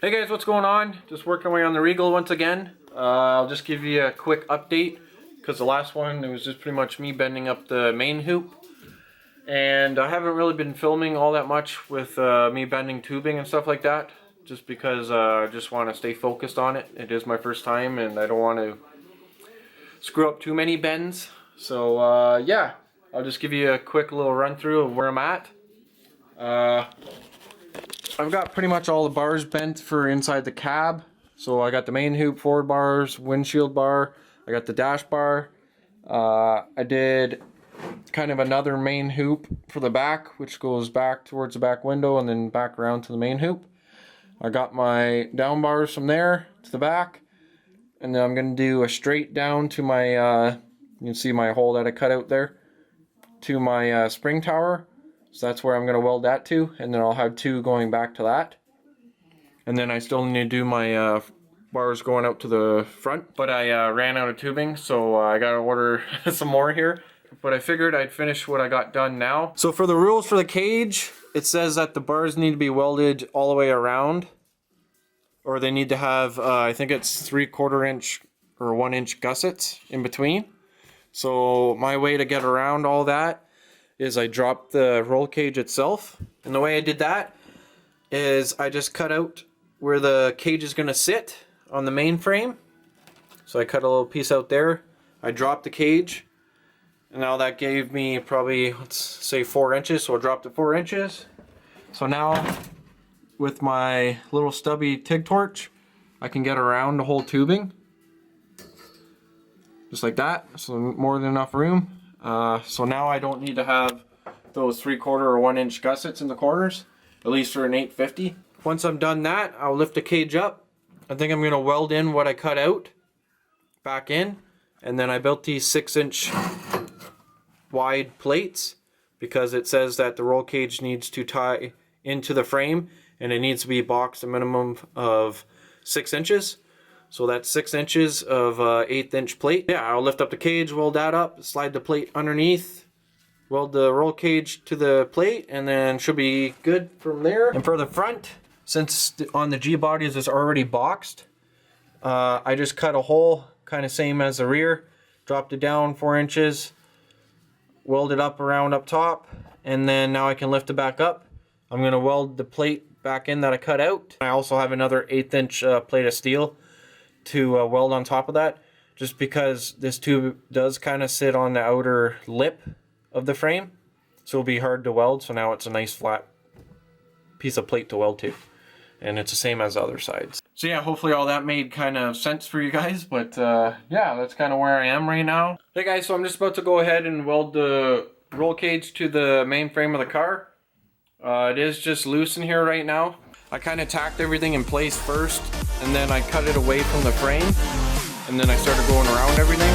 Hey guys, what's going on? Just working away on the Regal once again. I'll just give you a quick update because the last one, it was just pretty much me bending up the main hoop. And I haven't really been filming all that much with me bending tubing and stuff like that, just because I just want to stay focused on it. It is my first time and I don't want to screw up too many bends. So yeah, I'll just give you a quick little run through of where I'm at. I've got pretty much all the bars bent for inside the cab. So I got the main hoop, forward bars, windshield bar, I got the dash bar. I did kind of another main hoop for the back, which goes back towards the back window and then back around to the main hoop. I got my down bars from there to the back, and then I'm going to do a straight down to my, you can see my hole that I cut out there, to my spring tower. So that's where I'm going to weld that to, and then I'll have two going back to that. And then I still need to do my bars going out to the front, but I ran out of tubing, so I got to order some more here. But I figured I'd finish what I got done now. So for the rules for the cage, it says that the bars need to be welded all the way around, or they need to have, I think it's 3/4 inch or 1 inch gussets in between. So my way to get around all that is I dropped the roll cage itself. And the way I did that is I just cut out where the cage is gonna sit on the main frame. So I cut a little piece out there. I dropped the cage. And now that gave me probably, let's say 4 inches. So I dropped it 4 inches. So now with my little stubby TIG torch, I can get around the whole tubing. Just like that, so more than enough room. So now I don't need to have those 3/4 or 1 inch gussets in the corners, at least for an 850. Once I'm done that, I'll lift the cage up. I think I'm gonna weld in what I cut out back in, and then I built these 6-inch wide plates because it says that the roll cage needs to tie into the frame and it needs to be boxed a minimum of 6 inches. So that's 6 inches of 1/8 inch plate. Yeah, I'll lift up the cage, weld that up, slide the plate underneath, weld the roll cage to the plate, and then should be good from there. And for the front, since on the G bodies it's already boxed, I just cut a hole, kind of same as the rear, dropped it down 4 inches, weld it up around up top, and then now I can lift it back up. I'm gonna weld the plate back in that I cut out. I also have another 1/8 inch plate of steel to weld on top of that, just because this tube does kind of sit on the outer lip of the frame, so it'll be hard to weld. So now it's a nice flat piece of plate to weld to, and it's the same as the other sides. So yeah, hopefully all that made kind of sense for you guys, but yeah, that's kind of where I am right now. Hey guys, so I'm just about to go ahead and weld the roll cage to the main frame of the car. It is just loose in here right now. I kind of tacked everything in place first, and then I cut it away from the frame, and then I started going around everything.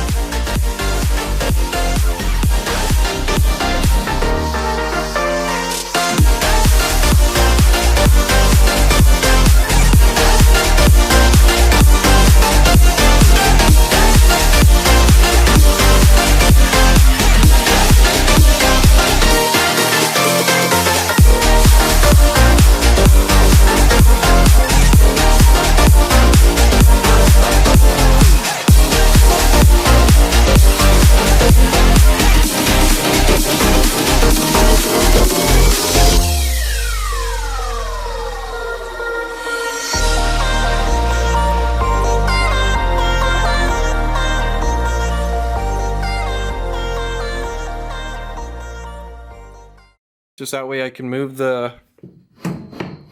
Just that way I can move the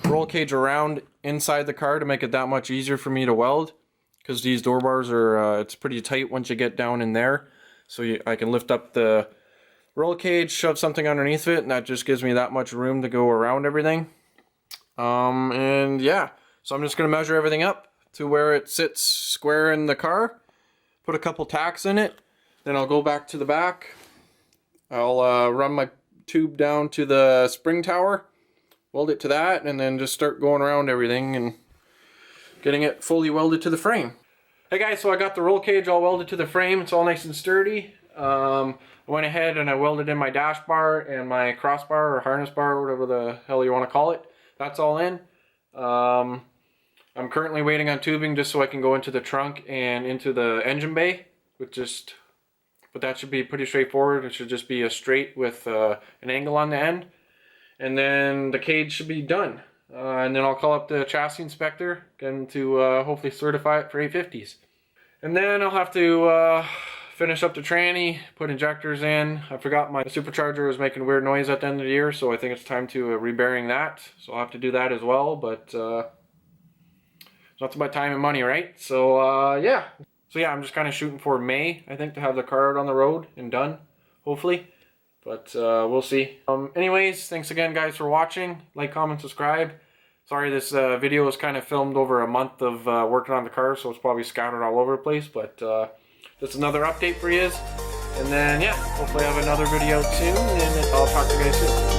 roll cage around inside the car to make it that much easier for me to weld, because these door bars are, it's pretty tight once you get down in there. So I can lift up the roll cage, shove something underneath it, and that just gives me that much room to go around everything. And yeah, so I'm just going to measure everything up to where it sits square in the car, put a couple tacks in it, then I'll go back to the back. I'll run my tube down to the spring tower, weld it to that, and then just start going around everything and getting it fully welded to the frame. Hey guys, so I got the roll cage all welded to the frame. It's all nice and sturdy. I went ahead and I welded in my dash bar and my crossbar or harness bar, whatever the hell you want to call it. That's all in. currently waiting on tubing just so I can go into the trunk and into the engine bay with but that should be pretty straightforward. It should just be a straight with an angle on the end, and then the cage should be done. And then I'll call up the chassis inspector again to hopefully certify it for 850s. And then I'll have to finish up the tranny, put injectors in. I forgot my supercharger was making a weird noise at the end of the year, so I think it's time to rebearing that. So I'll have to do that as well, but it's not about time and money, right? So yeah. So yeah, I'm just kind of shooting for May, I think, to have the car out on the road and done, hopefully. But we'll see. Anyways, thanks again, guys, for watching. Like, comment, subscribe. Sorry, this video was kind of filmed over a month of working on the car, so it's probably scattered all over the place. But just another update for you. And then, yeah, hopefully I have another video soon, and I'll talk to you guys soon.